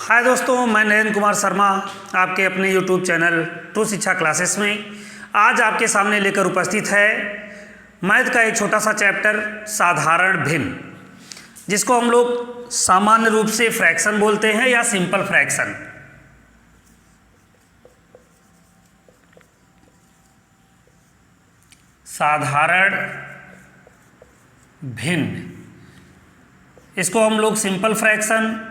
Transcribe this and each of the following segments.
हाय दोस्तों, मैं नरेंद्र कुमार शर्मा आपके अपने YouTube चैनल ट्रू शिक्षा क्लासेस में आज आपके सामने लेकर उपस्थित है मैथ का एक छोटा सा चैप्टर साधारण भिन्न, जिसको हम लोग सामान्य रूप से फ्रैक्शन बोलते हैं या सिंपल फ्रैक्शन। साधारण भिन्न, इसको हम लोग सिंपल फ्रैक्शन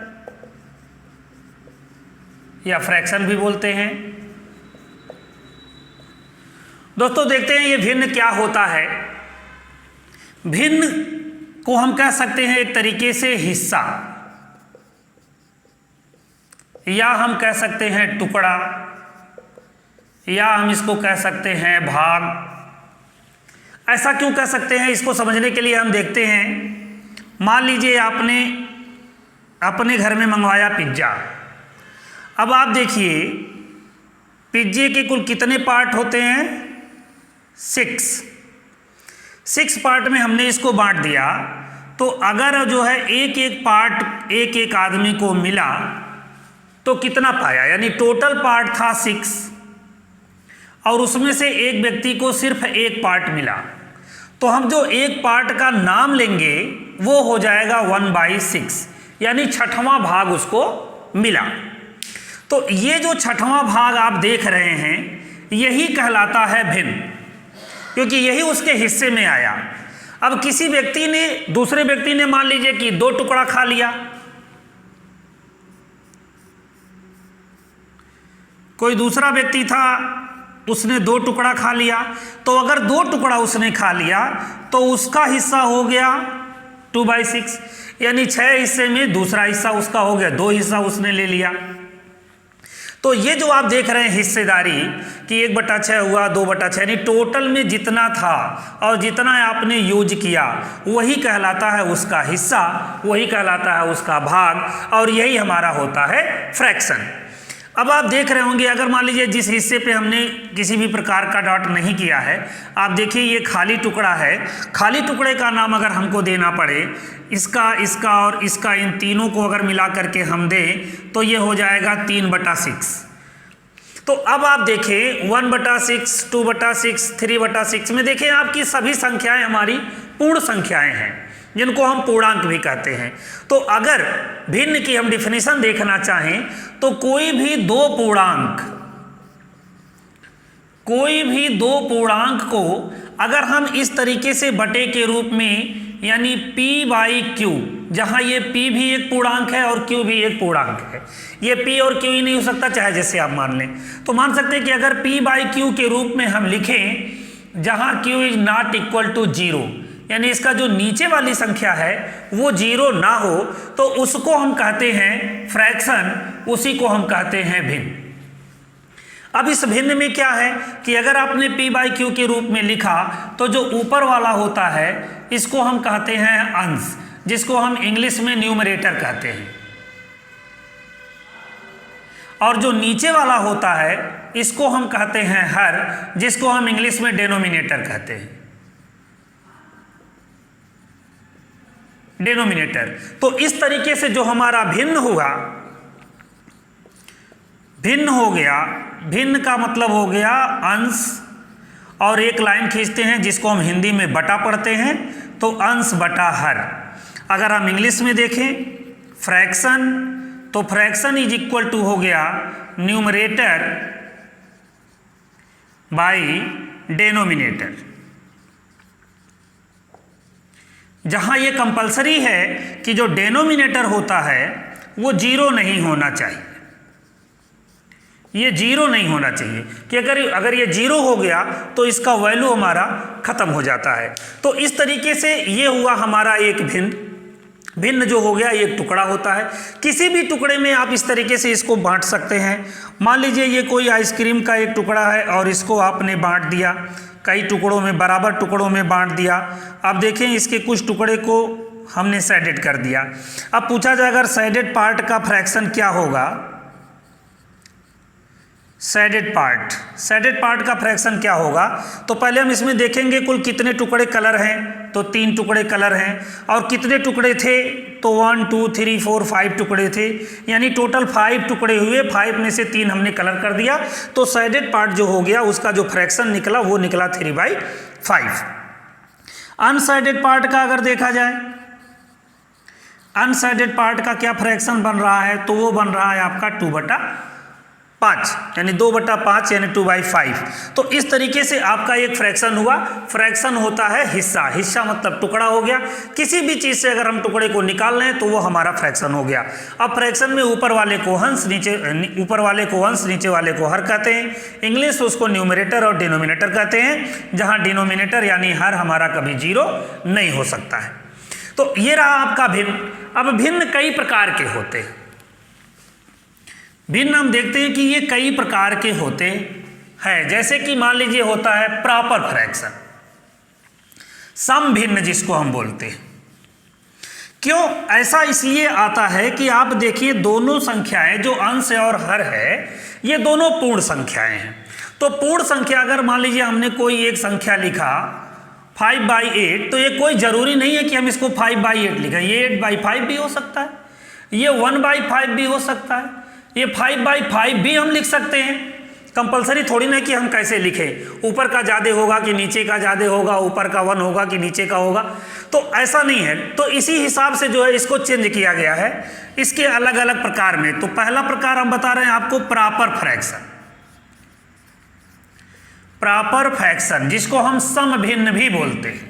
या फ्रैक्शन भी बोलते हैं। दोस्तों देखते हैं ये भिन्न क्या होता है। भिन्न को हम कह सकते हैं एक तरीके से हिस्सा, या हम कह सकते हैं टुकड़ा, या हम इसको कह सकते हैं भाग। ऐसा क्यों कह सकते हैं, इसको समझने के लिए हम देखते हैं। मान लीजिए आपने अपने घर में मंगवाया पिज्ज़ा। अब आप देखिए पिज्जे के कुल कितने पार्ट होते हैं? 6 पार्ट में हमने इसको बांट दिया। तो अगर जो है एक एक पार्ट एक एक आदमी को मिला तो कितना पाया, यानी टोटल पार्ट था 6 और उसमें से एक व्यक्ति को सिर्फ एक पार्ट मिला। तो हम जो एक पार्ट का नाम लेंगे वो हो जाएगा 1/6, यानी 6वां भाग उसको मिला। तो ये जो 6वां भाग आप देख रहे हैं यही कहलाता है भिन्न, क्योंकि यही उसके हिस्से में आया। अब किसी व्यक्ति ने, दूसरे व्यक्ति ने मान लीजिए कि 2 टुकड़ा खा लिया, कोई दूसरा व्यक्ति था उसने 2 टुकड़ा खा लिया। तो अगर 2 टुकड़ा उसने खा लिया तो उसका हिस्सा हो गया 2/6, यानी 6 हिस्से में दूसरा हिस्सा उसका हो गया, 2 हिस्सा उसने ले लिया। तो ये जो आप देख रहे हैं हिस्सेदारी कि 1/6 हुआ, 2/6, यानी टोटल में जितना था और जितना आपने यूज किया वही कहलाता है उसका हिस्सा, वही कहलाता है उसका भाग, और यही हमारा होता है फ्रैक्शन। अब आप देख रहे होंगे, अगर मान लीजिए जिस हिस्से पे हमने किसी भी प्रकार का डॉट नहीं किया है, आप देखिए ये खाली टुकड़ा है। खाली टुकड़े का नाम अगर हमको देना पड़े, इसका, इसका और इसका, इन तीनों को अगर मिला करके हम दें तो ये हो जाएगा 3/6। तो अब आप देखें 1/6, 2/6, 3/6 में देखें आपकी सभी संख्याएं हमारी पूर्ण संख्याएं हैं, जिनको हम पूर्णांक भी कहते हैं। तो अगर भिन्न की हम डिफिनीशन देखना चाहें तो कोई भी दो पूर्णांक को अगर हम इस तरीके से बटे के रूप में, यानी P/Q, जहां ये P भी एक पूर्णांक है और Q भी एक पूर्णांक है, ये P और Q ही नहीं हो सकता, चाहे जैसे आप मान लें। तो मान सकते हैं कि अगर P/Q के रूप में हम लिखें जहां Q is not equal to 0, यानी इसका जो नीचे वाली संख्या है वो 0 ना हो, तो उसको हम कहते हैं फ्रैक्शन, उसी को हम कहते हैं भिन्न। अब इस भिन्न में क्या है कि अगर आपने P/Q के रूप में लिखा तो जो ऊपर वाला होता है इसको हम कहते हैं अंश, जिसको हम इंग्लिश में न्यूमरेटर कहते हैं, और जो नीचे वाला होता है इसको हम कहते हैं हर, जिसको हम इंग्लिश में डिनोमिनेटर कहते हैं, डिनोमिनेटर। तो इस तरीके से जो हमारा भिन्न हुआ, भिन्न हो गया, भिन्न का मतलब हो गया अंश, और एक लाइन खींचते हैं जिसको हम हिंदी में बटा पढ़ते हैं, तो अंश बटा हर। अगर हम इंग्लिश में देखें फ्रैक्शन, तो फ्रैक्शन इज इक्वल टू हो गया न्यूमरेटर बाई डिनोमिनेटर। जहां ये कंपलसरी है कि जो डिनोमिनेटर होता है वो 0 नहीं होना चाहिए, ये 0 नहीं होना चाहिए, कि अगर ये 0 हो गया तो इसका वैल्यू हमारा खत्म हो जाता है। तो इस तरीके से ये हुआ हमारा एक भिन्न जो हो गया एक टुकड़ा होता है। किसी भी टुकड़े में आप इस तरीके से इसको बांट सकते हैं। मान लीजिए ये कोई आइसक्रीम का एक टुकड़ा है और इसको आपने बांट दिया, कई टुकड़ों में, बराबर टुकड़ों में बांट दिया। अब देखें इसके कुछ टुकड़े को हमने शेडेड कर दिया। अब पूछा जाए अगर शेडेड पार्ट का फ्रैक्शन क्या होगा, शेडेड पार्ट का फ्रैक्शन क्या होगा, तो पहले हम इसमें देखेंगे कुल कितने टुकड़े कलर हैं, तो 3 टुकड़े कलर हैं, और कितने टुकड़े थे तो 1 2 3 4 5 टुकड़े थे, यानी टोटल 5 टुकड़े हुए, 5 में से 3 हमने कलर कर दिया, तो शेडेड पार्ट जो हो गया उसका जो फ्रैक्शन निकला वो निकला 3/5। अनशेडेड पार्ट का अगर देखा जाए, अनशेडेड पार्ट का क्या फ्रैक्शन बन रहा है, तो वो बन रहा है आपका 2/5, यानी 2/5 यानी 2/5। तो इस तरीके से आपका एक फ्रैक्शन हुआ। फ्रैक्शन होता है हिस्सा, हिस्सा मतलब टुकड़ा हो गया। किसी भी चीज़ से अगर हम टुकड़े को निकाल लें तो वो हमारा फ्रैक्शन हो गया। अब फ्रैक्शन में ऊपर वाले को अंश, ऊपर वाले को अंश, नीचे वाले को हर कहते हैं। इंग्लिश उसको न्यूमरेटर और डिनोमिनेटर कहते हैं, जहाँ डिनोमिनेटर यानी हर हमारा कभी 0 नहीं हो सकता है। तो ये रहा आपका भिन्न। अब भिन्न कई प्रकार के होते हैं। भिन्न हम देखते हैं कि ये कई प्रकार के होते हैं। जैसे कि मान लीजिए होता है प्रॉपर फ्रैक्शन, सम भिन्न जिसको हम बोलते हैं। क्यों ऐसा इसलिए आता है कि आप देखिए दोनों संख्याएं जो अंश और हर है ये दोनों पूर्ण संख्याएं हैं। तो पूर्ण संख्या अगर मान लीजिए हमने कोई एक संख्या लिखा 5/8, तो ये कोई जरूरी नहीं है कि हम इसको 5/8 लिखें। ये 8/5 भी हो सकता है, ये 1/5 भी हो सकता है, ये 5/5 भी हम लिख सकते हैं। कंपलसरी थोड़ी ना कि हम कैसे लिखें, ऊपर का ज़्यादा होगा कि नीचे का ज़्यादा होगा, ऊपर का 1 होगा कि नीचे का होगा, तो ऐसा नहीं है। तो इसी हिसाब से जो है इसको चेंज किया गया है इसके अलग अलग प्रकार में। तो पहला प्रकार हम बता रहे हैं आपको प्रॉपर फ्रैक्शन। प्रॉपर फ्रैक्शन जिसको हम सम भिन्न भी बोलते हैं।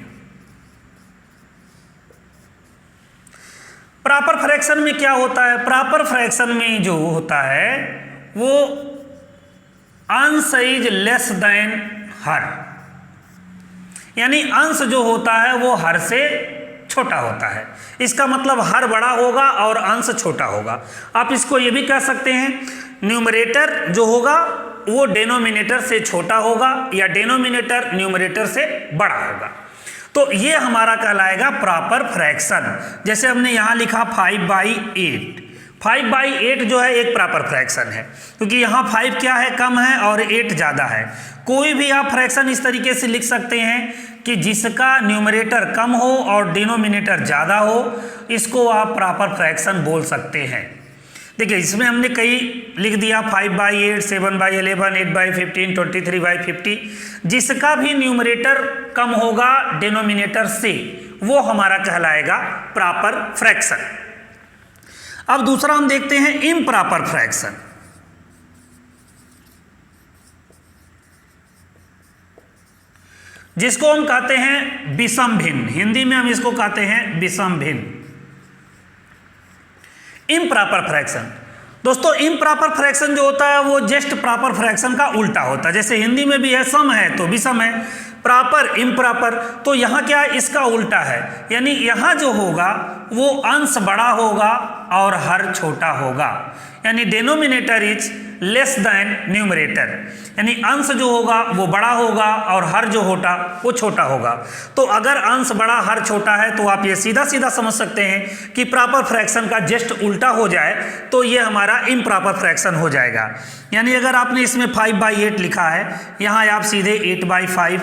प्रॉपर फ्रैक्शन में क्या होता है, प्रॉपर फ्रैक्शन में जो होता है वो अंश इज लेस देन हर, यानी अंश जो होता है वो हर से छोटा होता है। इसका मतलब हर बड़ा होगा और अंश छोटा होगा। आप इसको ये भी कह सकते हैं न्यूमरेटर जो होगा वो डिनोमिनेटर से छोटा होगा या डिनोमिनेटर न्यूमरेटर से बड़ा होगा। तो ये हमारा कहलाएगा प्रॉपर फ्रैक्शन। जैसे हमने यहाँ लिखा 5/8, 5/8 जो है एक प्रॉपर फ्रैक्शन है, क्योंकि यहाँ 5 क्या है, कम है और 8 ज़्यादा है। कोई भी आप फ्रैक्शन इस तरीके से लिख सकते हैं कि जिसका न्यूमरेटर कम हो और डिनोमिनेटर ज़्यादा हो, इसको आप प्रॉपर फ्रैक्शन बोल सकते हैं। देखिए इसमें हमने कई लिख दिया 5/8, 7/11, 8/15, 23/50। जिसका भी न्यूमरेटर कम होगा डिनोमिनेटर से वो हमारा कहलाएगा प्रॉपर फ्रैक्शन। अब दूसरा हम देखते हैं इम्प्रॉपर फ्रैक्शन। जिसको हम कहते हैं विषम भिन्न, हिंदी में हम इसको कहते हैं विषम भिन्न, इम्प्रॉपर फ्रैक्शन। दोस्तों इम्प्रॉपर फ्रैक्शन जो होता है वो जस्ट प्रॉपर फ्रैक्शन का उल्टा होता है। जैसे हिंदी में भी है सम है तो विषम है, प्रॉपर इम्प्रॉपर, तो यहाँ क्या है, इसका उल्टा है। यानी यहाँ जो होगा वो अंश बड़ा होगा और हर छोटा होगा, यानी denominator is less than numerator, यानी अंश जो होगा वो बड़ा होगा और हर जो होता वो छोटा होगा। तो अगर अंश बड़ा हर छोटा है तो आप ये सीधा सीधा समझ सकते हैं कि प्रॉपर फ्रैक्शन का जस्ट उल्टा हो जाए तो ये हमारा इम्प्रॉपर फ्रैक्शन हो जाएगा। यानी अगर आपने इसमें 5/8 लिखा है, यहाँ आप सीधे 8/5,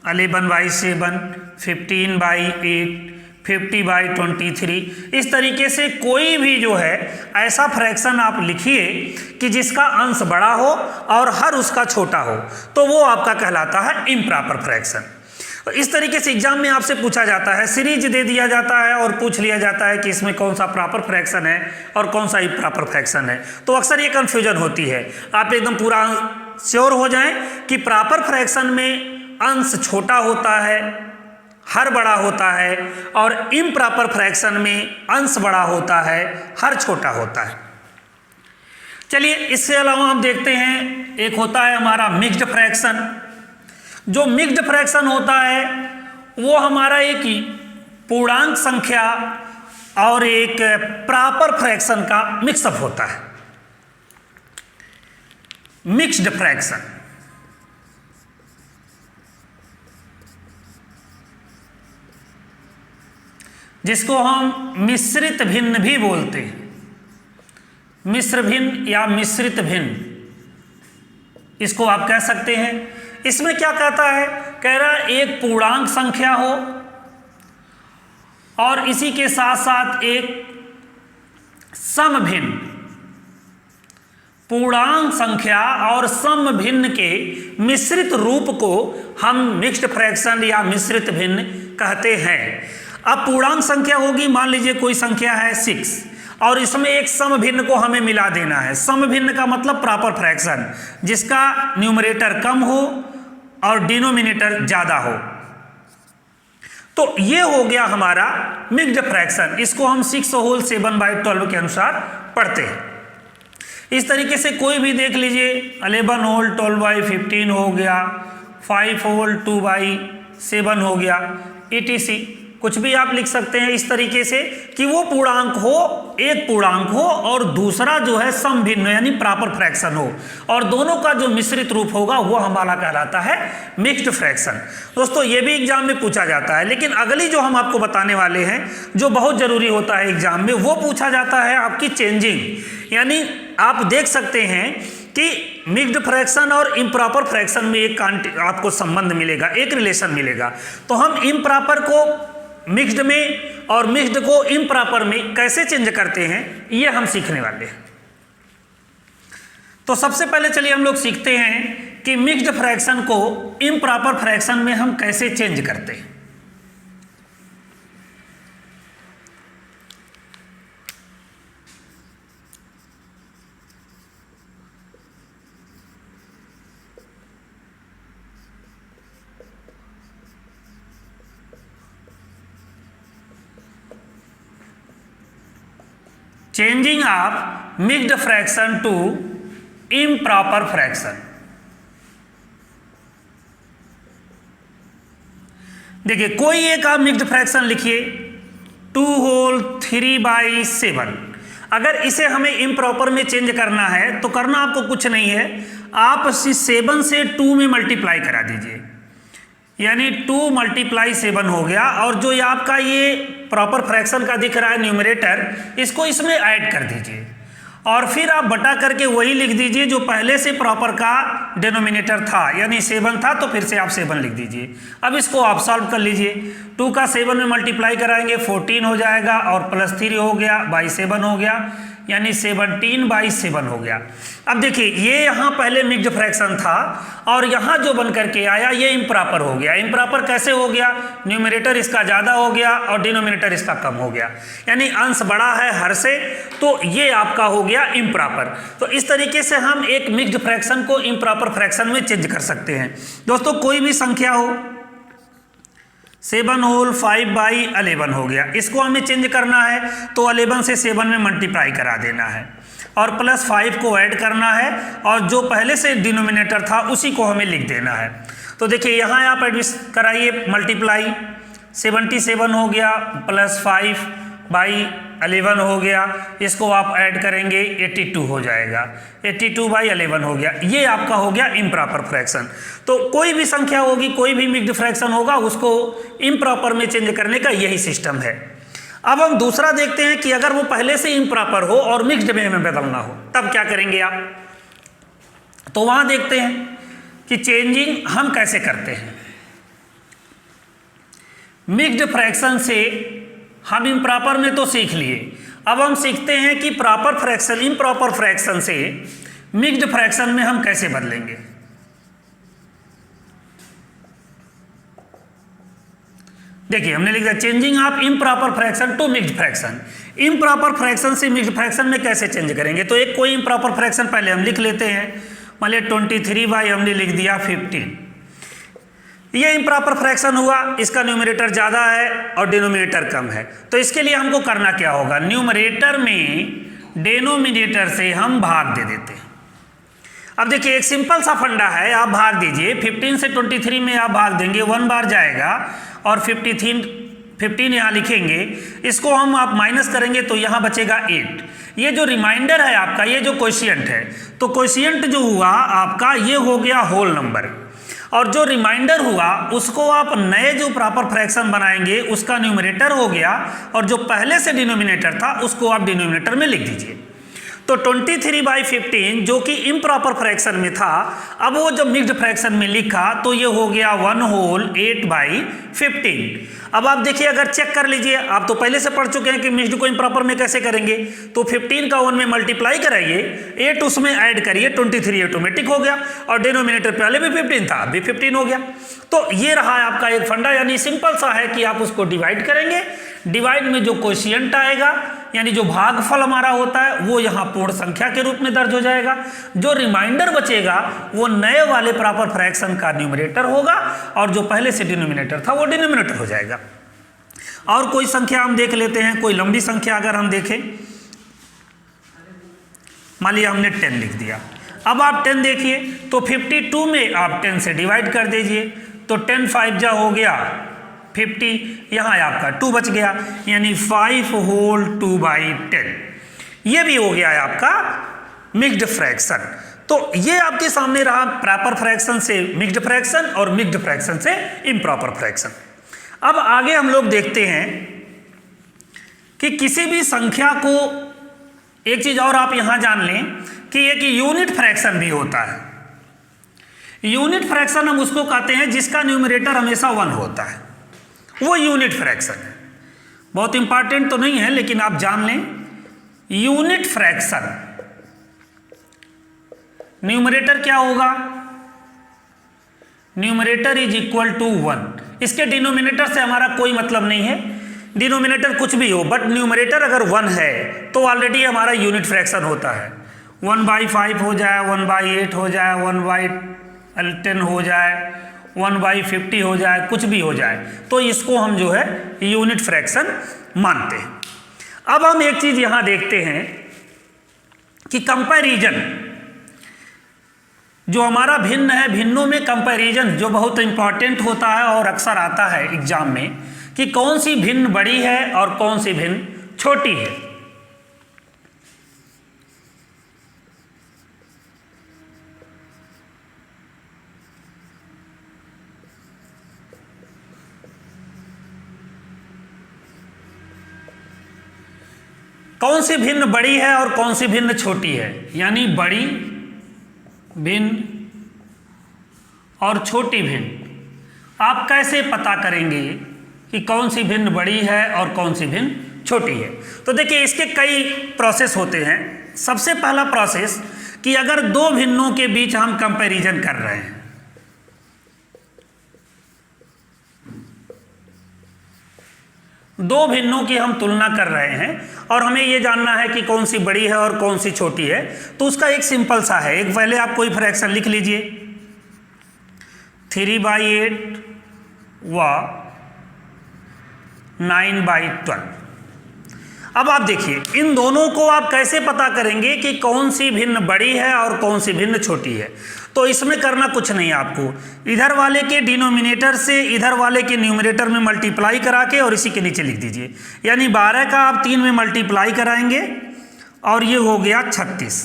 11/7, 15/8, 50/23, इस तरीके से कोई भी जो है ऐसा फ्रैक्शन आप लिखिए कि जिसका अंश बड़ा हो और हर उसका छोटा हो, तो वो आपका कहलाता है इम्प्रॉपर फ्रैक्शन। इस तरीके से एग्जाम में आपसे पूछा जाता है, सीरीज दे दिया जाता है और पूछ लिया जाता है कि इसमें कौन सा प्रॉपर फ्रैक्शन है और कौन सा इम्प्रॉपर फ्रैक्शन है। तो अक्सर ये कन्फ्यूजन होती है। आप एकदम पूरा श्योर हो जाएं कि प्रॉपर फ्रैक्शन में अंश छोटा होता है, हर बड़ा होता है, और इम्प्रॉपर फ्रैक्शन में अंश बड़ा होता है, हर छोटा होता है। चलिए इससे अलावा हम देखते हैं एक होता है हमारा मिक्स्ड फ्रैक्शन। जो मिक्स्ड फ्रैक्शन होता है वो हमारा एक पूर्णांक संख्या और एक प्रॉपर फ्रैक्शन का मिक्सअप होता है, मिक्स्ड फ्रैक्शन। जिसको हम मिश्रित भिन्न भी बोलते हैं, मिश्र भिन्न या मिश्रित भिन्न, इसको आप कह सकते हैं। इसमें क्या कहता है, कह रहा है एक पूर्णांक संख्या हो और इसी के साथ साथ एक समभिन्न पूर्णांक संख्या और समभिन्न के मिश्रित रूप को हम मिक्स्ड फ्रैक्शन या मिश्रित भिन्न कहते हैं। अब पूर्णांक संख्या होगी, मान लीजिए कोई संख्या है 6 और इसमें एक समभिन्न को हमें मिला देना है। समभिन्न का मतलब प्रॉपर फ्रैक्शन, जिसका न्यूमरेटर कम हो और डिनोमिनेटर ज्यादा हो। तो ये हो गया हमारा मिक्स्ड फ्रैक्शन। इसको हम 6 होल 7/12 के अनुसार पढ़ते हैं। इस तरीके से कोई भी देख लीजिए, 11 होल 12/15 हो गया, 5 होल 2/7 हो गया, etc। कुछ भी आप लिख सकते हैं इस तरीके से कि वो पूर्णांक हो, एक पूर्णांक हो और दूसरा जो है समभिन्न यानी प्रॉपर फ्रैक्शन हो, और दोनों का जो मिश्रित रूप होगा वो हमारा कहलाता है मिक्स्ड फ्रैक्शन। दोस्तों ये भी एग्जाम में पूछा जाता है, लेकिन अगली जो हम आपको बताने वाले हैं जो बहुत जरूरी होता है एग्जाम में, वो पूछा जाता है आपकी चेंजिंग। यानी आप देख सकते हैं कि मिक्स्ड फ्रैक्शन और इम्प्रॉपर फ्रैक्शन में एक आपको संबंध मिलेगा, एक रिलेशन मिलेगा। तो हम इम्प्रॉपर को मिक्स्ड में और मिक्स्ड को इम्प्रॉपर में कैसे चेंज करते हैं ये हम सीखने वाले हैं। तो सबसे पहले चलिए हम लोग सीखते हैं कि मिक्स्ड फ्रैक्शन को इम्प्रॉपर फ्रैक्शन में हम कैसे चेंज करते हैं। Changing of mixed fraction to improper fraction. देखिए कोई एक आप मिक्स्ड फ्रैक्शन लिखिए 2 होल 3/7। अगर इसे हमें इम्प्रॉपर में चेंज करना है तो करना आपको कुछ नहीं है, आप 7 से 2 में मल्टीप्लाई करा दीजिए, यानी 2 × 7 हो गया। और जो ये आपका ये प्रॉपर फ्रैक्शन का दिख रहा है न्यूमरेटर, इसको इसमें ऐड कर दीजिए और फिर आप बटा करके वही लिख दीजिए जो पहले से प्रॉपर का डिनोमिनेटर था, यानी 7 था तो फिर से आप 7 लिख दीजिए। अब इसको आप सॉल्व कर लीजिए, 2 का 7 में मल्टीप्लाई कराएंगे 14 हो जाएगा और +3 हो गया बाई 7 हो गया, यानी 17/7 हो गया। अब देखिए ये यहाँ पहले मिक्स्ड फ्रैक्शन था और यहाँ जो बन करके आया ये इम्प्रॉपर हो गया। इम्प्रॉपर कैसे हो गया? न्यूमरेटर इसका ज़्यादा हो गया और डिनोमिनेटर इसका कम हो गया, यानी अंश बड़ा है हर से, तो ये आपका हो गया इम्प्रॉपर। तो इस तरीके से हम एक मिक्स्ड फ्रैक्शन को इम्प्रॉपर फ्रैक्शन में चेंज कर सकते हैं। दोस्तों कोई भी संख्या हो, 7 होल 5/11 हो गया, इसको हमें चेंज करना है तो 11 से 7 में मल्टीप्लाई करा देना है और +5 को ऐड करना है और जो पहले से डिनोमिनेटर था उसी को हमें लिख देना है। तो देखिए यहाँ आप एडजस्ट कराइए, मल्टीप्लाई 77 हो गया +5/11 हो गया, इसको आप ऐड करेंगे 82 हो जाएगा, 82/11 हो गया। ये आपका हो गया इम्प्रॉपर फ्रैक्शन। तो कोई भी संख्या होगी, कोई भी मिक्स्ड फ्रैक्शन होगा, उसको इम्प्रॉपर में चेंज करने का यही सिस्टम है। अब हम दूसरा देखते हैं कि अगर वो पहले से इम्प्रॉपर हो और मिक्स्ड में हमें बदलना हो तब क्या करेंगे आप। तो वहां देखते हैं कि चेंजिंग हम कैसे करते हैं। मिक्स्ड फ्रैक्शन से हम इम्प्रॉपर में तो सीख लिए, अब हम सीखते हैं कि प्रॉपर फ्रैक्शन इम्प्रॉपर फ्रैक्शन से मिक्स्ड फ्रैक्शन में हम कैसे बदलेंगे। देखिए हमने लिखा changing of improper fraction to mixed fraction. Improper fraction से मिक्स्ड फ्रैक्शन में कैसे चेंज करेंगे, तो एक कोई इम्प्रॉपर फ्रैक्शन पहले हम लिख लेते हैं। मान लिया 23 हमने लिख दिया 15, ये इम्प्रॉपर फ्रैक्शन हुआ, इसका न्यूमरेटर ज़्यादा है और डिनोमिनेटर कम है। तो इसके लिए हमको करना क्या होगा, न्यूमरेटर में डिनोमिनेटर से हम भाग दे देते हैं। अब देखिए एक सिंपल सा फंडा है, आप भाग दीजिए, 15 से 23 में आप भाग देंगे, 1 बार जाएगा और 15 यहाँ लिखेंगे, इसको हम आप माइनस करेंगे तो यहाँ बचेगा 8। ये जो रिमाइंडर है आपका, ये जो क्वोशिएंट है, तो क्वोशिएंट जो हुआ आपका ये हो गया होल नंबर, और जो रिमाइंडर हुआ उसको आप नए जो प्रॉपर फ्रैक्शन बनाएंगे उसका न्यूमरेटर हो गया, और जो पहले से डिनोमिनेटर था उसको आप डिनोमिनेटर में लिख दीजिए। तो 23/15 जो कि इम्प्रॉपर फ्रैक्शन में था, अब वो जब मिक्स्ड फ्रैक्शन में लिखा तो ये हो गया 1 होल 8/15। अब आप देखिए, अगर चेक कर लीजिए, आप तो पहले से पढ़ चुके हैं कि मिक्स्ड को इम्प्रॉपर में कैसे करेंगे। तो 15 का 1 में मल्टीप्लाई कराइए, 8 उसमें ऐड करिए, 23 ऑटोमेटिक हो गया, और डिनोमिनेटर पहले भी 15 था, अब भी 15 हो गया। तो ये रहा है आपका एक फंडा, यानी सिंपल सा है कि आप उसको डिवाइड करेंगे, डिवाइड में जो कोशिएंट आएगा यानी जो भागफल हमारा होता है वो यहाँ पूर्ण संख्या के रूप में दर्ज हो जाएगा, जो रिमाइंडर बचेगा वो नए वाले प्रॉपर फ्रैक्शन का न्यूमरेटर होगा, और जो पहले से डिनोमिनेटर था वो डिनोमिनेटर हो जाएगा। और कोई संख्या हम देख लेते हैं, कोई लंबी संख्या अगर हम देखें, मान लिया हमने 10 लिख दिया। अब आप 10 देखिए, तो 52 में आप 10 से डिवाइड कर दीजिए, तो 10 5 जा हो गया 50, यहाँ आपका 2 बच गया, यानी 5 होल 2/10। ये भी हो गया है आपका मिक्स्ड फ्रैक्शन। तो ये आपके सामने रहा प्रॉपर फ्रैक्शन से मिक्स्ड फ्रैक्शन और मिक्स्ड फ्रैक्शन से इम्प्रॉपर फ्रैक्शन। अब आगे हम लोग देखते हैं कि किसी भी संख्या को, एक चीज और आप यहां जान लें कि एक यूनिट फ्रैक्शन भी होता है। यूनिट फ्रैक्शन हम उसको कहते हैं जिसका न्यूमरेटर हमेशा 1 होता है, वो यूनिट फ्रैक्शन है। बहुत इंपॉर्टेंट तो नहीं है लेकिन आप जान लें, यूनिट फ्रैक्शन न्यूमरेटर क्या होगा, न्यूमरेटर इज इक्वल टू 1। इसके डिनोमिनेटर से हमारा कोई मतलब नहीं है, डिनोमिनेटर कुछ भी हो, बट न्यूमरेटर अगर 1 है तो ऑलरेडी हमारा यूनिट फ्रैक्शन होता है। 1/5 हो जाए, 1/8 हो जाए, 1/10 हो जाए, 1/50 हो जाए, कुछ भी हो जाए, तो इसको हम जो है यूनिट फ्रैक्शन मानते हैं। अब हम एक चीज यहां देखते हैं कि कंपैरिजन जो हमारा भिन्न है, भिन्नों में कंपैरिजन जो बहुत इंपॉर्टेंट होता है और अक्सर आता है एग्जाम में, कि कौन सी भिन्न बड़ी है और कौन सी भिन्न छोटी है। कौन सी भिन्न बड़ी है और कौन सी भिन्न छोटी है, यानी बड़ी भिन्न और छोटी भिन्न आप कैसे पता करेंगे कि कौन सी भिन्न बड़ी है और कौन सी भिन्न छोटी है। तो देखिए, इसके कई प्रोसेस होते हैं। सबसे पहला प्रोसेस कि अगर दो भिन्नों के बीच हम कंपैरिजन कर रहे हैं, दो भिन्नों की हम तुलना कर रहे हैं और हमें यह जानना है कि कौन सी बड़ी है और कौन सी छोटी है, तो उसका एक सिंपल सा है, एक पहले आप कोई फ्रैक्शन लिख लीजिए, 3/8 व 9/12। अब आप देखिए, इन दोनों को आप कैसे पता करेंगे कि कौन सी भिन्न बड़ी है और कौन सी भिन्न छोटी है। तो इसमें करना कुछ नहीं, आपको इधर वाले के डिनोमिनेटर से इधर वाले के न्यूमरेटर में मल्टीप्लाई करा के और इसी के नीचे लिख दीजिए, यानी 12 का आप 3 में मल्टीप्लाई कराएंगे और ये हो गया 36।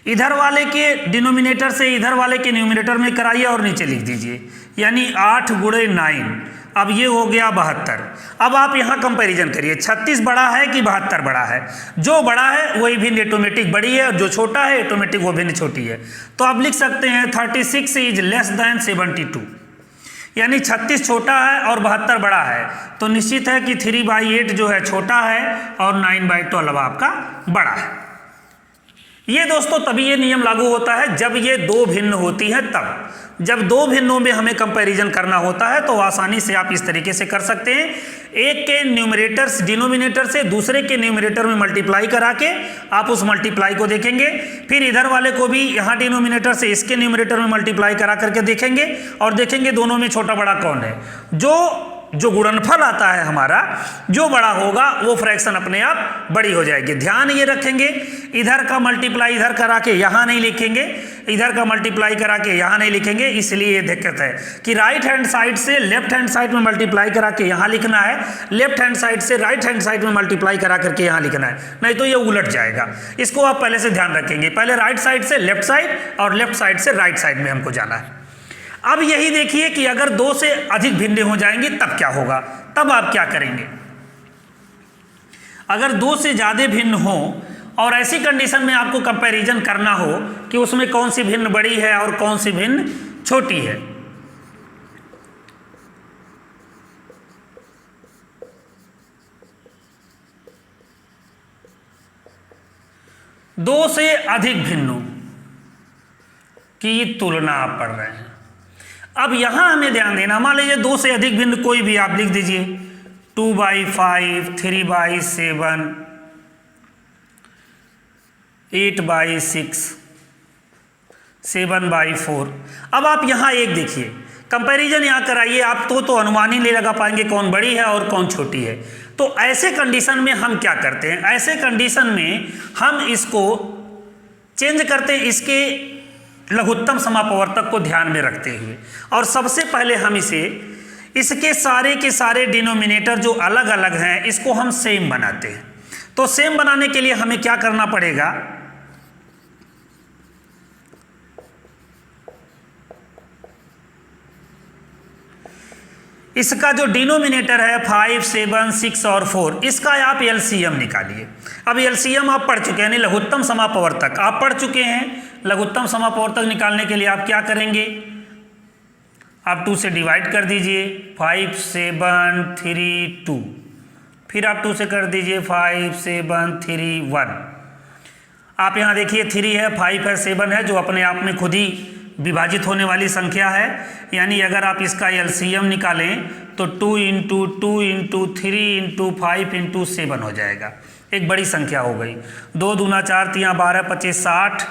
इधर वाले के डिनोमिनेटर से इधर वाले के न्यूमरेटर में कराइए और नीचे लिख दीजिए, यानी 8 × 9, अब ये हो गया 72। अब आप यहाँ कंपैरिजन करिए, 36 बड़ा है कि 72 बड़ा है। जो बड़ा है वही भिन्न ऑटोमेटिक बड़ी है, और जो छोटा है ऑटोमेटिक वो भिन्न छोटी है। तो आप लिख सकते हैं 36 इज लेस देन 72, यानी 36 छोटा है और 72 बड़ा है। तो निश्चित है कि 3/8 जो है छोटा है और 9/12 आपका बड़ा है। ये दोस्तों तभी ये नियम लागू होता है जब ये दो भिन्न होती है, तब जब दो भिन्नों में हमें कंपैरिजन करना होता है तो आसानी से आप इस तरीके से कर सकते हैं, एक के न्यूमरेटर डिनोमिनेटर से दूसरे के न्यूमरेटर में मल्टीप्लाई करा के आप उस मल्टीप्लाई को देखेंगे, फिर इधर वाले को भी यहाँ डिनोमिनेटर से इसके न्यूमरेटर में मल्टीप्लाई करा करके देखेंगे और देखेंगे दोनों में छोटा बड़ा कौन है। जो गुणनफल आता है हमारा, जो बड़ा होगा वो फ्रैक्शन अपने आप बड़ी हो जाएगी। ध्यान ये रखेंगे, इधर का मल्टीप्लाई इधर करा के यहाँ नहीं लिखेंगे, इधर का मल्टीप्लाई करा के यहाँ नहीं लिखेंगे, इसलिए ये दिक्कत है कि राइट हैंड साइड से लेफ्ट हैंड साइड में मल्टीप्लाई करा के यहाँ लिखना है, लेफ्ट हैंड साइड से राइट हैंड साइड में मल्टीप्लाई करा करके यहाँ लिखना है, नहीं तो ये उलट जाएगा। इसको आप पहले से ध्यान रखेंगे, पहले राइट साइड से लेफ्ट साइड और लेफ्ट साइड से राइट साइड में हमको जाना है। अब यही देखिए कि अगर दो से अधिक भिन्न हो जाएंगी तब क्या होगा, तब आप क्या करेंगे। अगर दो से ज्यादा भिन्न हो और ऐसी कंडीशन में आपको कंपैरिजन करना हो कि उसमें कौन सी भिन्न बड़ी है और कौन सी भिन्न छोटी है, दो से अधिक भिन्नों की तुलना आप पढ़ रहे हैं। अब यहां हमें ध्यान देना, मान लीजिए दो से अधिक भिन्न कोई भी आप लिख दीजिए, 2/5, 3/7, 8/6, 7/4। अब आप यहां एक देखिए, कंपैरिजन यहां कराइए, आप तो अनुमान ही नहीं लगा पाएंगे कौन बड़ी है और कौन छोटी है। तो ऐसे कंडीशन में हम क्या करते हैं, ऐसे कंडीशन में हम इसको चेंज करते हैं इसके लघुत्तम समापवर्तक को ध्यान में रखते हुए, और सबसे पहले हम इसके सारे के सारे डिनोमिनेटर जो अलग अलग हैं इसको हम सेम बनाते हैं। तो सेम बनाने के लिए हमें क्या करना पड़ेगा, इसका जो डिनोमिनेटर है 5, 7, 6 और 4, इसका आप एलसीएम निकालिए। अब एलसीएम आप पढ़ चुके हैं, यानी लघुत्तम समापवर्तक आप पढ़ चुके हैं। लघुत्तम समापवर्तक निकालने के लिए आप क्या करेंगे, आप 2 से डिवाइड कर दीजिए, 5, 7, 3, 2, फिर आप 2 से कर दीजिए 5, 7, 3, 1। आप यहाँ देखिए 3 है, 5 है, 7 है, जो अपने आप में खुद ही विभाजित होने वाली संख्या है। यानी अगर आप इसका एलसीएम निकालें तो 2 × 2 × 3 × 5 × 7 हो जाएगा, एक बड़ी संख्या हो गई। 2 दूना 4, 3 12, 25, 60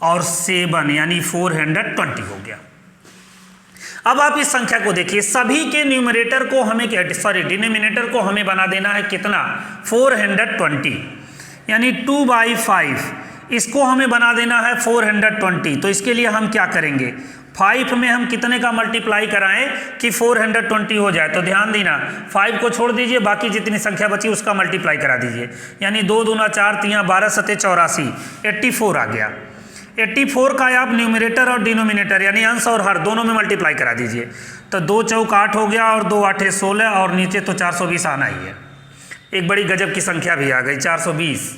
और 7 यानी 420 हो गया। अब आप इस संख्या को देखिए, सभी के न्यूमरेटर को हमें डिनोमिनेटर को हमें बना देना है कितना, 420, यानी 2/5 इसको हमें बना देना है 420। तो इसके लिए हम क्या करेंगे, 5 में हम कितने का मल्टीप्लाई कराएं कि 420 हो जाए। तो ध्यान देना, 5 को छोड़ दीजिए, बाकी जितनी संख्या बची उसका मल्टीप्लाई करा दीजिए। यानी 2 दूना 4, 3 12, 7 84, 84 आ गया। 84 का आप न्यूमरेटर और डिनोमिनेटर यानी अंश और हर दोनों में मल्टीप्लाई करा दीजिए। तो 2 चौक 8 हो गया और 2 8 16 और नीचे तो 420 आना ही है। एक बड़ी गजब की संख्या भी आ गई 420।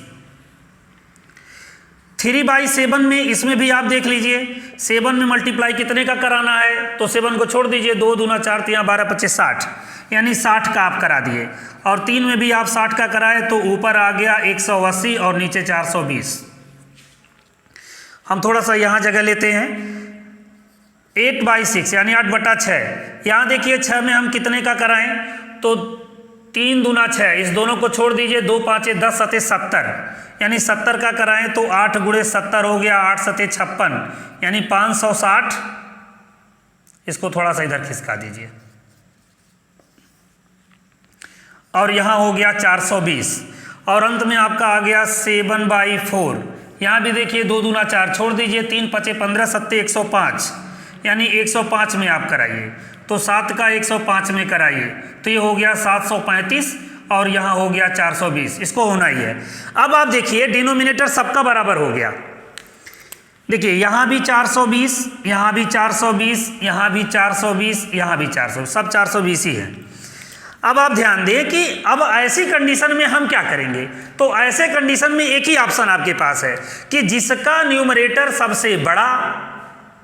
3/7 में, इसमें भी आप देख लीजिए 7 में मल्टीप्लाई कितने का कराना है, तो 7 को छोड़ दीजिए, 2 दूना 4, 3 12, 25, 60 यानी 60 का आप करा दिए। और 3 में भी आप 60 का कराए तो ऊपर आ गया 180 और नीचे 420। हम थोड़ा सा यहाँ जगह लेते हैं, 8/6 यानी 8/6। यहाँ देखिए 6 में हम कितने का कराएं, तो 3 दूना 6, इस दोनों को छोड़ दीजिए, 2 5 10 7 70 यानी 70 का कराएं तो 8 × 70 हो गया, 8 7 56 यानी 560। इसको थोड़ा सा इधर खिसका दीजिए और यहाँ हो गया 420 और अंत में आपका आ गया 7/4। यहाँ भी देखिए 2 दूना 4 छोड़ दीजिए, 3 5 15 7 105 यानी 105 में आप कराइए, तो 7 का 105 में कराइए तो ये हो गया 735 और यहाँ हो गया 420। इसको होना ही है। अब आप देखिए डिनोमिनेटर सबका बराबर हो गया। देखिए यहाँ भी 420, यहाँ भी 420, यहाँ भी 420, यहाँ भी 420, सब 420 ही है। अब आप ध्यान दें कि अब ऐसी कंडीशन में हम क्या करेंगे, तो ऐसे कंडीशन में एक ही ऑप्शन आपके पास है कि जिसका न्यूमरेटर सबसे बड़ा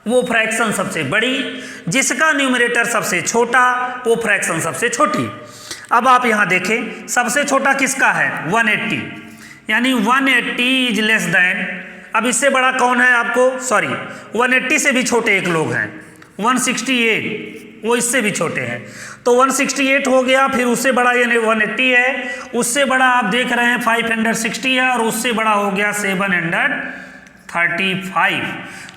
वो फ्रैक्शन सबसे बड़ी, जिसका न्यूमरेटर सबसे छोटा वो फ्रैक्शन सबसे छोटी। अब आप यहाँ देखें सबसे छोटा किसका है, 180 यानी 180 इज लेस देन, अब इससे बड़ा कौन है आपको, 180 से भी छोटे एक लोग हैं 168, वो इससे भी छोटे हैं, तो 168 हो गया। फिर उससे बड़ा यानी 180 है, उससे बड़ा आप देख रहे हैं 560 है और उससे बड़ा हो गया 735।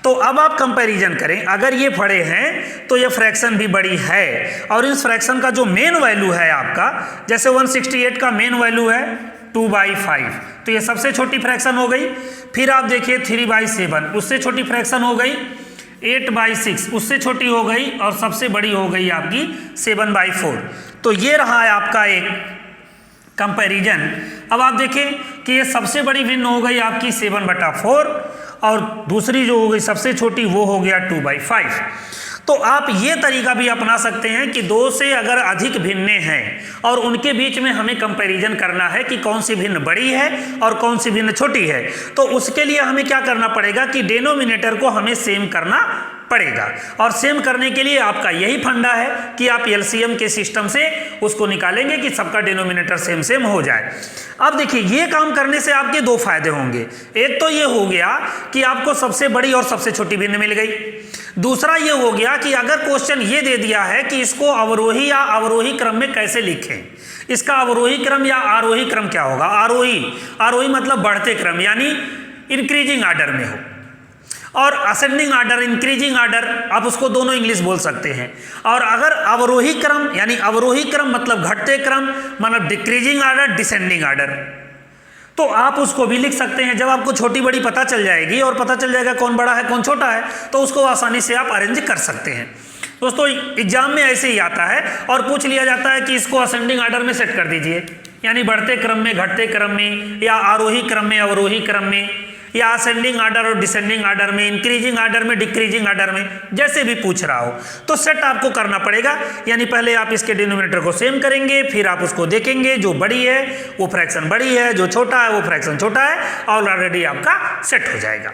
तो अब आप कंपैरिजन करें, अगर ये बड़े हैं तो ये फ्रैक्शन भी बड़ी है और इस फ्रैक्शन का जो मेन वैल्यू है आपका, जैसे 168 का मेन वैल्यू है 2/5, तो ये सबसे छोटी फ्रैक्शन हो गई। फिर आप देखिए 3/7, उससे छोटी फ्रैक्शन हो गई 8/6, उससे छोटी हो गई और सबसे बड़ी हो गई आपकी 7/4। तो ये रहा है आपका एक कंपैरिजन। अब आप देखें कि ये सबसे बड़ी भिन्न हो गई आपकी 7/4 और दूसरी जो हो गई सबसे छोटी वो हो गया 2/5। तो आप ये तरीका भी अपना सकते हैं कि दो से अगर अधिक भिन्ने हैं और उनके बीच में हमें कंपैरिजन करना है कि कौन सी भिन्न बड़ी है और कौन सी भिन्न छोटी है, तो उसके लिए हमें क्या करना पड़ेगा कि डिनोमिनेटर को हमें सेम करना पड़ेगा। और सेम करने के लिए आपका यही फंडा है कि आप एलसीएम के सिस्टम से उसको निकालेंगे कि सबका डिनोमिनेटर सेम सेम हो जाए। अब देखिए, ये काम करने से आपके दो फायदे होंगे। एक तो ये हो गया कि आपको सबसे बड़ी और सबसे छोटी भिन्न मिल गई। दूसरा ये हो गया कि अगर क्वेश्चन ये दे दिया है कि इसको अवरोही या अवरोही क्रम में कैसे लिखें, इसका अवरोही क्रम या आरोही क्रम क्या होगा। आरोही मतलब बढ़ते क्रम, यानी इंक्रीजिंग आर्डर में हो, और असेंडिंग आर्डर, इंक्रीजिंग आर्डर, आप उसको दोनों इंग्लिश बोल सकते हैं। और अगर अवरोही क्रम, यानी अवरोही क्रम मतलब घटते क्रम, मतलब डिक्रीजिंग आर्डर, डिसेंडिंग आर्डर, तो आप उसको भी लिख सकते हैं। जब आपको छोटी बड़ी पता चल जाएगी और पता चल जाएगा कौन बड़ा है कौन छोटा है, तो उसको आसानी से आप अरेंज कर सकते हैं। दोस्तों, एग्जाम में ऐसे ही आता है और पूछ लिया जाता है कि इसको असेंडिंग आर्डर में सेट कर दीजिए, यानी बढ़ते क्रम में, घटते क्रम में, या आरोही क्रम में, अवरोही क्रम में, या असेंडिंग आर्डर और डिसेंडिंग आर्डर में, इंक्रीजिंग आर्डर में, डिक्रीजिंग आर्डर में, जैसे भी पूछ रहा हो तो सेट आपको करना पड़ेगा। यानी पहले आप इसके डिनोमिनेटर को सेम करेंगे, फिर आप उसको देखेंगे, जो बड़ी है वो फ्रैक्शन बड़ी है, जो छोटा है वो फ्रैक्शन छोटा है, और ऑलरेडी आपका सेट हो जाएगा।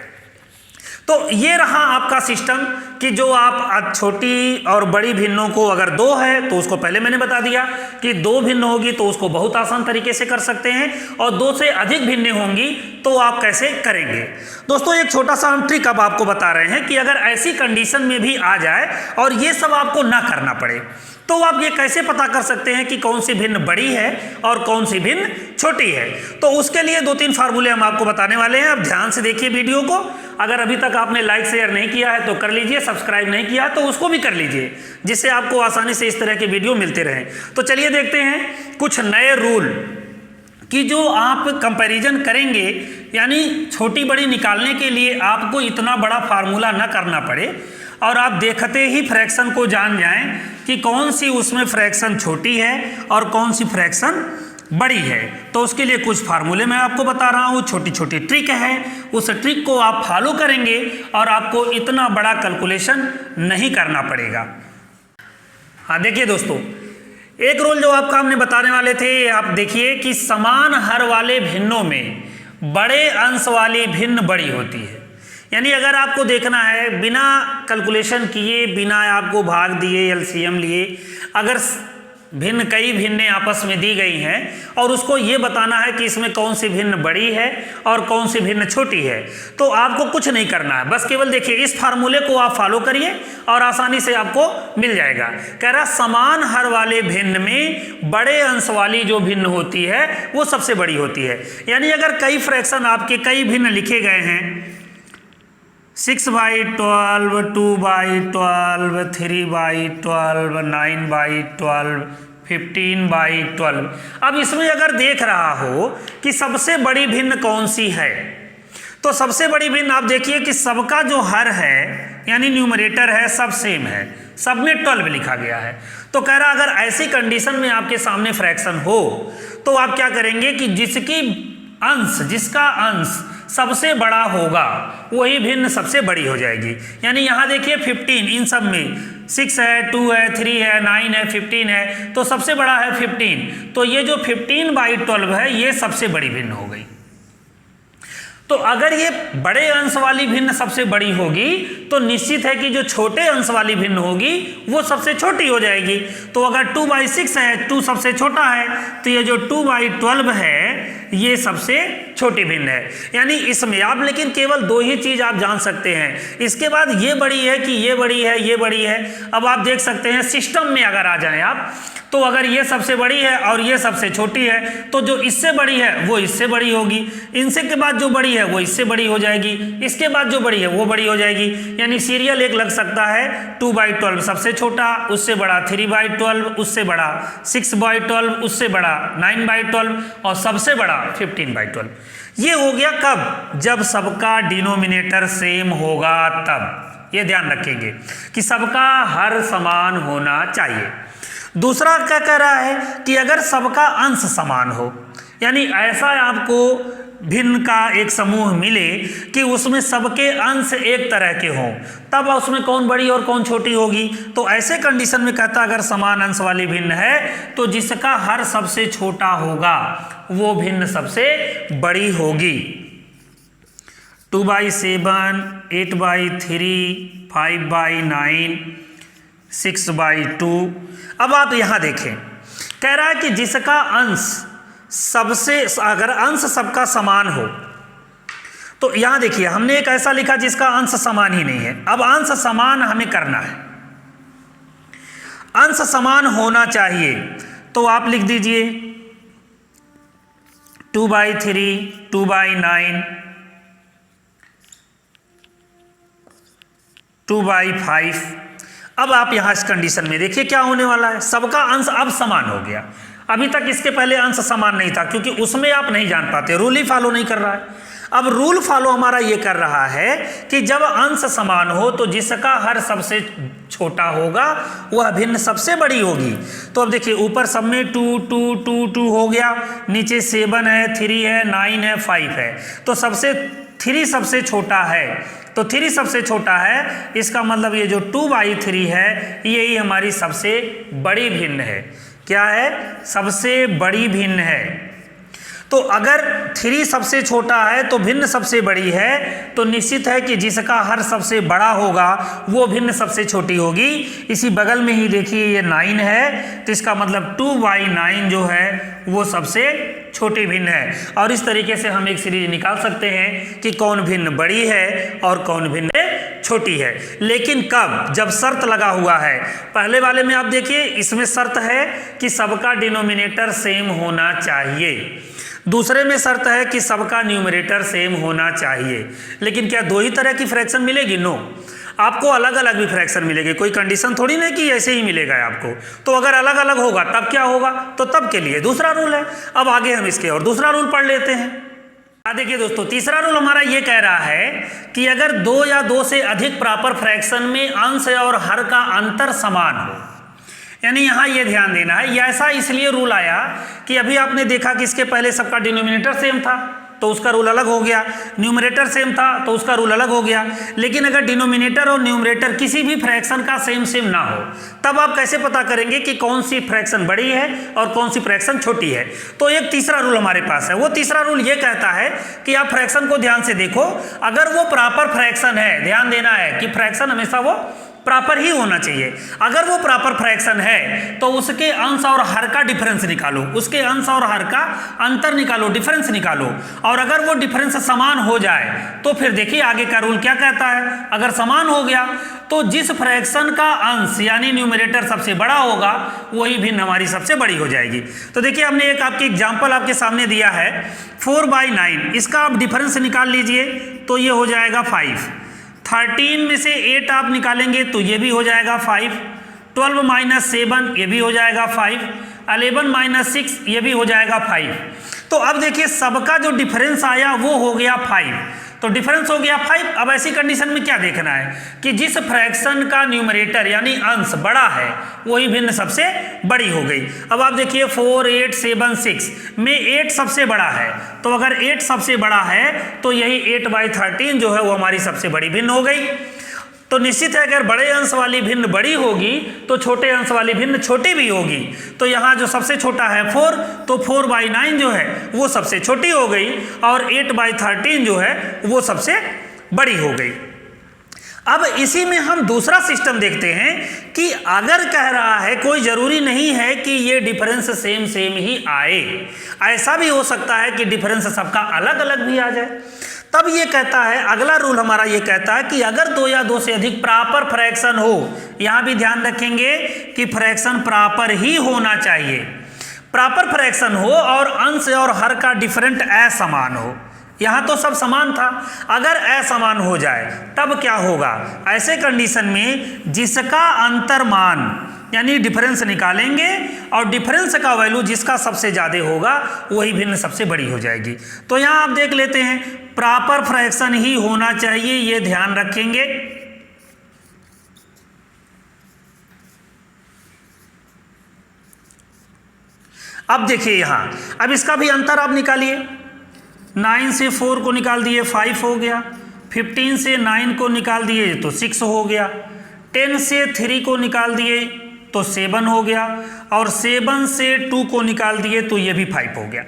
तो ये रहा आपका सिस्टम कि जो आप छोटी और बड़ी भिन्नों को, अगर दो है तो उसको पहले मैंने बता दिया कि दो भिन्न होगी तो उसको बहुत आसान तरीके से कर सकते हैं, और दो से अधिक भिन्न होंगी तो आप कैसे करेंगे। दोस्तों, एक छोटा सा हम ट्रिक अब आपको बता रहे हैं कि अगर ऐसी कंडीशन में भी आ जाए और ये सब आपको ना करना पड़े, तो आप ये कैसे पता कर सकते हैं कि कौन सी भिन्न बड़ी है और कौन सी भिन्न छोटी है। तो उसके लिए दो तीन फार्मूले हम आपको बताने वाले हैं। अब ध्यान से देखिए वीडियो को। अगर अभी तक आपने लाइक शेयर नहीं किया है तो कर लीजिए, सब्सक्राइब नहीं किया तो उसको भी कर लीजिए, जिससे आपको आसानी से इस तरह के वीडियो मिलते रहें। तो चलिए देखते हैं कुछ नए रूल कि जो आप कंपैरिजन करेंगे, यानी छोटी बड़ी निकालने के लिए आपको इतना बड़ा फार्मूला ना करना पड़े और आप देखते ही फ्रैक्शन को जान जाएं कि कौन सी उसमें फ्रैक्शन छोटी है और कौन सी फ्रैक्शन बड़ी है। तो उसके लिए कुछ फार्मूले मैं आपको बता रहा हूँ, छोटी छोटी ट्रिक है, उस ट्रिक को आप फॉलो करेंगे और आपको इतना बड़ा कैलकुलेशन नहीं करना पड़ेगा। हाँ देखिए दोस्तों, एक रूल जो आपका हमने बताने वाले थे, आप देखिए कि समान हर वाले भिन्नों में बड़े अंश वाली भिन्न बड़ी होती है। यानी अगर आपको देखना है बिना कैलकुलेशन किए, बिना आपको भाग दिए, एलसीएम लिए, अगर भिन्न कई भिन्नें आपस में दी गई हैं और उसको ये बताना है कि इसमें कौन सी भिन्न बड़ी है और कौन सी भिन्न छोटी है, तो आपको कुछ नहीं करना है, बस केवल देखिए इस फार्मूले को आप फॉलो करिए और आसानी से आपको मिल जाएगा। कह रहा समान हर वाले भिन्न में बड़े अंश वाली जो भिन्न होती है वो सबसे बड़ी होती है। यानी अगर कई फ्रैक्शन आपके कई भिन्न लिखे गए हैं, 6/12, 2/12, 3/12, 9/12, 15/12। अब इसमें अगर देख रहा हो कि सबसे बड़ी भिन्न कौन सी है, तो सबसे बड़ी भिन्न आप देखिए कि सबका जो हर है यानी न्यूमरेटर है सब सेम है, सब में 12 लिखा गया है। तो कह रहा अगर ऐसी कंडीशन में आपके सामने फ्रैक्शन हो तो आप क्या करेंगे कि जिसका अंश सबसे बड़ा होगा वही भिन्न सबसे बड़ी हो जाएगी। यानी यहाँ देखिए 15, इन सब में 6 है, 2 है, 3 है, 9 है, 15 है, तो सबसे बड़ा है 15। तो ये जो 15/12 है ये सबसे बड़ी भिन्न हो गई। तो अगर ये बड़े अंश वाली भिन्न सबसे बड़ी होगी तो निश्चित है कि जो छोटे अंश वाली भिन्न होगी वो सबसे छोटी हो जाएगी। तो अगर 2/6 है, 2 सबसे छोटा है, तो ये जो 2/12 है ये सबसे छोटी भिन्न है। यानी इसमें आप लेकिन केवल दो ही चीज आप जान सकते हैं, इसके बाद ये बड़ी है कि ये बड़ी है, ये बड़ी है। अब आप देख सकते हैं सिस्टम में अगर आ जाएं आप, तो अगर ये सबसे बड़ी है और ये सबसे छोटी है तो जो इससे बड़ी है वो इससे बड़ी होगी, इनसे के बाद जो बड़ी है वो इससे बड़ी हो जाएगी, इसके बाद जो बड़ी है वो बड़ी हो जाएगी। यानी सीरियल एक लग सकता है 2/12 सबसे छोटा, उससे बड़ा 3/12, उससे बड़ा 6/12, उससे बड़ा 9/12 और सबसे बड़ा 15/12। ये हो गया कब? जब सबका डिनोमिनेटर सेम होगा तब। ये ध्यान रखेंगे कि सबका हर समान होना चाहिए। दूसरा क्या कह रहा है कि अगर सबका अंश समान हो, यानी ऐसा आपको भिन्न का एक समूह मिले कि उसमें सबके अंश एक तरह के हों, तब उसमें कौन बड़ी और कौन छोटी होगी। तो ऐसे कंडीशन में कहता अगर समान अंश वाली भिन्न है तो जिसका हर सबसे छोटा होगा वो भिन्न सबसे बड़ी होगी। 2/7, 8/3, 5/9, 6/2। अब आप यहाँ देखें, कह रहा है कि जिसका अंश सबसे, अगर अंश सबका समान हो, तो यहाँ देखिए हमने एक ऐसा लिखा जिसका अंश समान ही नहीं है। अब अंश समान हमें करना है, अंश समान होना चाहिए, तो आप लिख दीजिए 2/3, 2/9, 2/5। अब आप यहां इस कंडीशन में देखिए क्या होने वाला है, सबका अंश अब समान हो गया। अभी तक इसके पहले अंश समान नहीं था, क्योंकि उसमें आप नहीं जान पाते, रूल ही फॉलो नहीं कर रहा है। अब रूल फॉलो हमारा ये कर रहा है कि जब अंश समान हो तो जिसका हर सबसे छोटा होगा वह भिन्न सबसे बड़ी होगी। तो अब देखिए ऊपर सब में 2, 2, 2, 2 हो गया, नीचे 7 है, 3 है, 9 है, 5 है, तो 3 सबसे छोटा है। तो 3 सबसे छोटा है, इसका मतलब ये जो 2/3 है यही हमारी सबसे बड़ी भिन्न है। क्या है? सबसे बड़ी भिन्न है। तो अगर 3 सबसे छोटा है तो भिन्न सबसे बड़ी है, तो निश्चित है कि जिसका हर सबसे बड़ा होगा वो भिन्न सबसे छोटी होगी। इसी बगल में ही देखिए ये 9 है, तो इसका मतलब 2/9 जो है वो सबसे छोटी भिन्न है। और इस तरीके से हम एक सीरीज निकाल सकते हैं कि कौन भिन्न बड़ी है और कौन भिन्न छोटी है। लेकिन कब? जब शर्त लगा हुआ है। पहले वाले में आप देखिए इसमें शर्त है कि सबका डिनोमिनेटर सेम होना चाहिए, दूसरे में शर्त है कि सबका न्यूमरेटर सेम होना चाहिए। लेकिन क्या दो ही तरह की फ्रैक्शन मिलेगी? नो, आपको अलग अलग भी फ्रैक्शन मिलेगी। कोई कंडीशन थोड़ी नहीं कि ऐसे ही मिलेगा आपको। तो अगर अलग अलग होगा तब क्या होगा? तो तब के लिए दूसरा रूल है। अब आगे हम इसके और दूसरा रूल पढ़ लेते हैं। देखिए दोस्तों, तीसरा रूल हमारा ये कह रहा है कि अगर 2 या 2 से अधिक प्रॉपर फ्रैक्शन में अंश और हर का अंतर समान हो, यानी यहाँ ये ध्यान देना है, ऐसा इसलिए रूल आया कि अभी आपने देखा कि इसके पहले सबका डिनोमिनेटर सेम था तो उसका रूल अलग हो गया, न्यूमरेटर सेम था तो उसका रूल अलग हो गया। लेकिन अगर डिनोमिनेटर और न्यूमरेटर किसी भी फ्रैक्शन का सेम ना हो, तब आप कैसे पता करेंगे कि कौन सी फ्रैक्शन बड़ी है और कौन सी फ्रैक्शन छोटी है? तो एक तीसरा रूल हमारे पास है। वो तीसरा रूल ये कहता है कि आप फ्रैक्शन को ध्यान से देखो, अगर वो प्रॉपर फ्रैक्शन है, ध्यान देना है कि फ्रैक्शन हमेशा वो प्रॉपर ही होना चाहिए। अगर वो प्रॉपर फ्रैक्शन है तो उसके अंश और हर का डिफरेंस निकालो, उसके अंश और हर का अंतर निकालो, डिफरेंस निकालो। और अगर वो डिफरेंस समान हो जाए तो फिर देखिए आगे का रूल क्या कहता है। अगर समान हो गया तो जिस फ्रैक्शन का अंश यानी न्यूमरेटर सबसे बड़ा होगा वही भिन्न हमारी सबसे बड़ी हो जाएगी। तो देखिए हमने एक आपकी एग्जांपल आपके सामने दिया है 4/9, इसका आप डिफरेंस निकाल लीजिए तो ये हो जाएगा 5। 13 में से 8 आप निकालेंगे तो ये भी हो जाएगा 5। 12 - 7 ये भी हो जाएगा 5। 11 - 6 ये भी हो जाएगा 5। तो अब देखिए सबका जो डिफरेंस आया वो हो गया 5। तो डिफरेंस हो गया 5। अब ऐसी कंडीशन में क्या देखना है कि जिस फ्रैक्शन का न्यूमरेटर यानी अंश बड़ा है वही भिन्न सबसे बड़ी हो गई। अब आप देखिए 4, 8, 7, 6 में 8 सबसे बड़ा है, तो अगर 8 सबसे बड़ा है तो यही 8/13 जो है वो हमारी सबसे बड़ी भिन्न हो गई। तो निश्चित है अगर बड़े अंश वाली भिन्न बड़ी होगी तो छोटे अंश वाली भिन्न छोटी भी होगी। तो यहाँ जो सबसे छोटा है 4, तो 4/9 जो है वो सबसे छोटी हो गई और 8/13 जो है वो सबसे बड़ी हो गई। अब इसी में हम दूसरा सिस्टम देखते हैं कि अगर कह रहा है कोई जरूरी नहीं है कि ये डिफरेंस सेम ही आए, ऐसा भी हो सकता है कि डिफरेंस सबका अलग अलग भी आ जाए। तब ये कहता है, अगला रूल हमारा ये कहता है कि अगर 2 या 2 से अधिक प्रॉपर फ्रैक्शन हो, यहां भी ध्यान रखेंगे कि फ्रैक्शन प्रॉपर ही होना चाहिए, प्रॉपर फ्रैक्शन हो और अंश और हर का डिफरेंट असमान हो। यहां तो सब समान था, अगर असमान हो जाए तब क्या होगा? ऐसे कंडीशन में जिसका अंतर मान यानी डिफरेंस निकालेंगे और डिफरेंस का वैल्यू जिसका सबसे ज्यादा होगा वही भिन्न सबसे बड़ी हो जाएगी। तो यहां आप देख लेते हैं प्रॉपर फ्रैक्शन ही होना चाहिए, ये ध्यान रखेंगे। अब देखिए यहां, अब इसका भी अंतर आप निकालिए। 9 से 4 को निकाल दिए 5 हो गया, 15 से 9 को निकाल दिए तो 6 हो गया, 10 से 3 को निकाल दिए तो 7 हो गया और 7 से 2 को निकाल दिए तो ये भी 5 हो गया।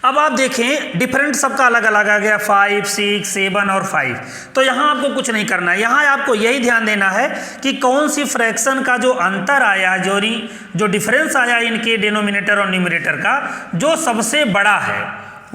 अब आप देखें डिफरेंट सबका अलग अलग आ गया 5, 6, 7 और 5। तो यहाँ आपको कुछ नहीं करना है, यहाँ आपको यही ध्यान देना है कि कौन सी फ्रैक्शन का जो अंतर आया, जो डिफरेंस आया इनके डिनोमिनेटर और न्यूमरेटर का, जो सबसे बड़ा है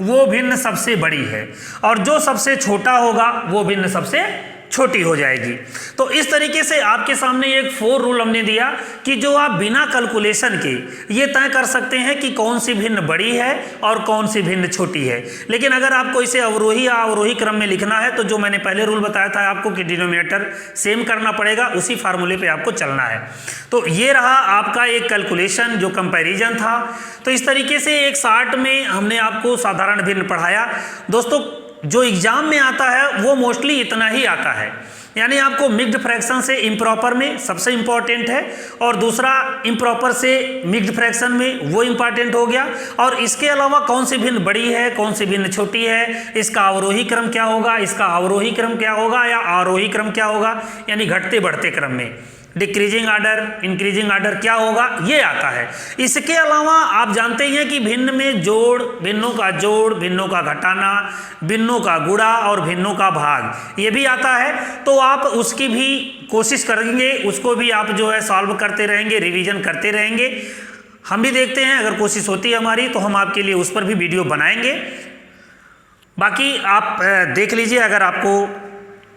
वो भिन्न सबसे बड़ी है, और जो सबसे छोटा होगा वो भिन्न सबसे छोटी हो जाएगी। तो इस तरीके से आपके सामने एक 4 रूल हमने दिया कि जो आप बिना कैलकुलेशन के ये तय कर सकते हैं कि कौन सी भिन्न बड़ी है और कौन सी भिन्न छोटी है। लेकिन अगर आपको इसे अवरोही या अवरोही क्रम में लिखना है तो जो मैंने पहले रूल बताया था आपको कि डिनोमिनेटर सेम करना पड़ेगा, उसी फार्मूले पे आपको चलना है। तो ये रहा आपका एक कैलकुलेशन जो कंपैरिजन था। तो इस तरीके से एक शार्ट में हमने आपको साधारण भिन्न पढ़ाया। दोस्तों जो एग्जाम में आता है वो मोस्टली इतना ही आता है, यानी आपको मिक्स्ड फ्रैक्शन से इम्प्रॉपर में सबसे इंपॉर्टेंट है, और दूसरा इम्प्रॉपर से मिक्स्ड फ्रैक्शन में वो इंपॉर्टेंट हो गया, और इसके अलावा कौन सी भिन्न बड़ी है कौन सी भिन्न छोटी है, इसका अवरोही क्रम क्या होगा, इसका अवरोही क्रम क्या होगा या आरोही क्रम क्या होगा, यानी घटते बढ़ते क्रम में डिक्रीजिंग आर्डर इंक्रीजिंग आर्डर क्या होगा, ये आता है। इसके अलावा आप जानते हैं कि भिन्न में जोड़, भिन्नों का जोड़, भिन्नों का घटाना, भिन्नों का गुणा और भिन्नों का भाग, ये भी आता है। तो आप उसकी भी कोशिश करेंगे, उसको भी आप जो है सॉल्व करते रहेंगे, रिवीजन करते रहेंगे। हम भी देखते हैं, अगर कोशिश होती है हमारी तो हम आपके लिए उस पर भी वीडियो बनाएंगे। बाकी आप देख लीजिए, अगर आपको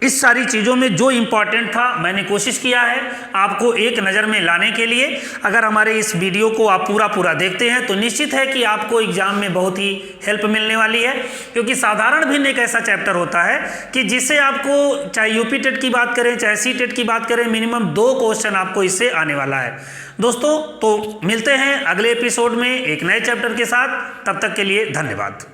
इस सारी चीज़ों में जो इम्पॉर्टेंट था मैंने कोशिश किया है आपको एक नज़र में लाने के लिए। अगर हमारे इस वीडियो को आप पूरा देखते हैं तो निश्चित है कि आपको एग्जाम में बहुत ही हेल्प मिलने वाली है, क्योंकि साधारण भिन्न एक ऐसा चैप्टर होता है कि जिससे आपको, चाहे यूपी टेट की बात करें चाहे सी टेट की बात करें, मिनिमम 2 क्वेश्चन आपको इससे आने वाला है। दोस्तों तो मिलते हैं अगले एपिसोड में एक नए चैप्टर के साथ, तब तक के लिए धन्यवाद।